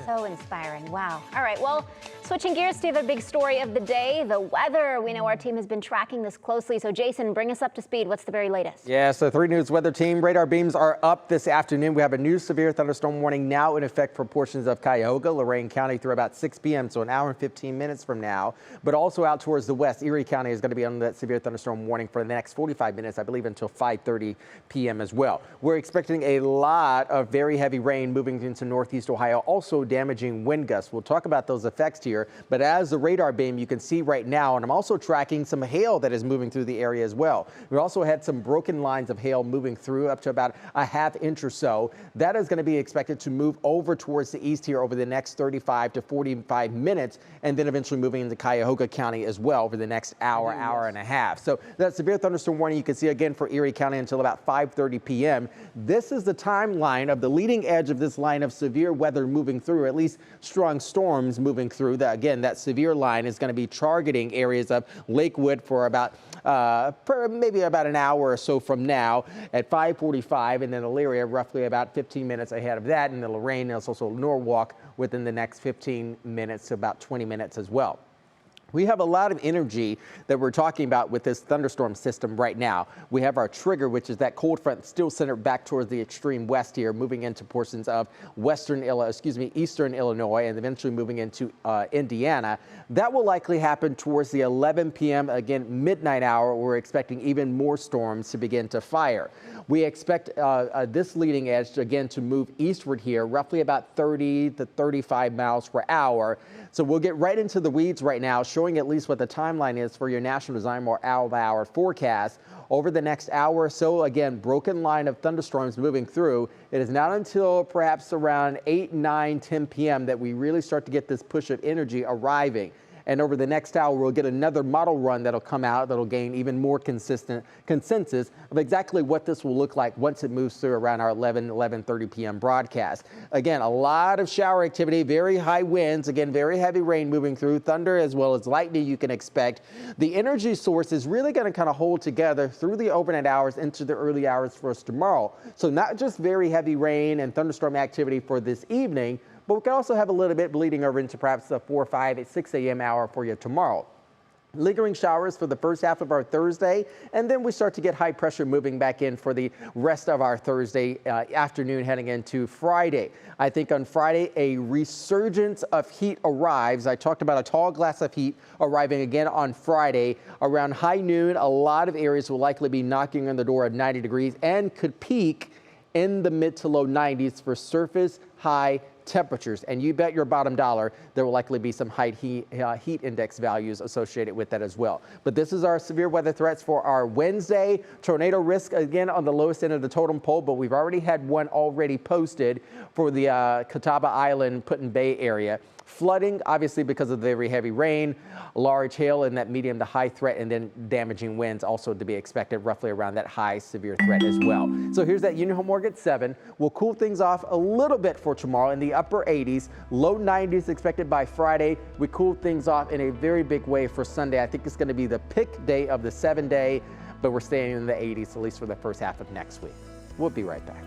So inspiring. Wow. All right. Well, switching gears to the big story of the day, the weather. We know our team has been tracking this closely. So, Jason, bring us up to speed. What's the very latest? Yeah, so 3 News weather team radar beams are up this afternoon. We have a new severe thunderstorm warning now in effect for portions of Cuyahoga, Lorain County through about 6 p.m. So an hour and 15 minutes from now. But also out towards the west, Erie County is going to be under that severe thunderstorm warning for the next 45 minutes, I believe, until 5:30 p.m. as well. We're expecting a lot of very heavy rain moving into northeast Ohio, also damaging wind gusts. We'll talk about those effects here, but as the radar beam you can see right now, and I'm also tracking some hail that is moving through the area as well. We also had some broken lines of hail moving through up to about a ½ inch or so. That is going to be expected to move over towards the east here over the next 35 to 45 minutes, and then eventually moving into Cuyahoga County as well over the next hour, hour and a half. So that severe thunderstorm warning you can see again for Erie County until about 5:30 p.m. This is the timeline of the leading edge of this line of severe weather moving through, at least strong storms moving through. Again, that severe line is going to be targeting areas of Lakewood for about maybe about an hour or so from now at 5:45, and then Elyria roughly about 15 minutes ahead of that, and the Lorain is also Norwalk within the next 15 minutes to about 20 minutes as well. We have a lot of energy that we're talking about with this thunderstorm system right now. We have our trigger, which is that cold front still centered back towards the extreme west here, moving into portions of eastern Illinois, and eventually moving into Indiana. That will likely happen towards the 11 p.m. again midnight hour. We're expecting even more storms to begin to fire. We expect this leading edge again to move eastward here, roughly about 30 to 35 miles per hour. So we'll get right into the weeds right now, showing at least what the timeline is for your National Design-More hour-by-hour forecast. Over the next hour or so, again, broken line of thunderstorms moving through. It is not until perhaps around 8, 9, 10 p.m. that we really start to get this push of energy arriving. And over the next hour, we'll get another model run that'll come out that'll gain even more consistent consensus of exactly what this will look like once it moves through around our 11:30 p.m. broadcast. Again, a lot of shower activity, very high winds, again, very heavy rain moving through, thunder as well as lightning you can expect. The energy source is really going to kind of hold together through the overnight hours into the early hours for us tomorrow. So not just very heavy rain and thunderstorm activity for this evening, but we can also have a little bit bleeding over into perhaps the 4, 5, 6 a.m. hour for you tomorrow. Lingering showers for the first half of our Thursday, and then we start to get high pressure moving back in for the rest of our Thursday afternoon heading into Friday. I think on Friday a resurgence of heat arrives. I talked about a tall glass of heat arriving again on Friday around high noon. A lot of areas will likely be knocking on the door at 90 degrees and could peak in the mid to low 90s for surface high temperatures, and you bet your bottom dollar there will likely be some high heat index values associated with that as well. But this is our severe weather threats for our Wednesday. Tornado risk again on the lowest end of the totem pole, but we've already had one already posted for the Catawba Island, Put-in Bay area. Flooding, obviously because of the very heavy rain, large hail in that medium to high threat, and then damaging winds also to be expected roughly around that high severe threat as well. So here's that unit homework at 7. We'll cool things off a little bit for tomorrow in the upper 80s, low 90s expected by Friday. We cool things off in a very big way for Sunday. I think it's going to be the pick day of the 7-day, but we're staying in the 80s at least for the first half of next week. We'll be right back.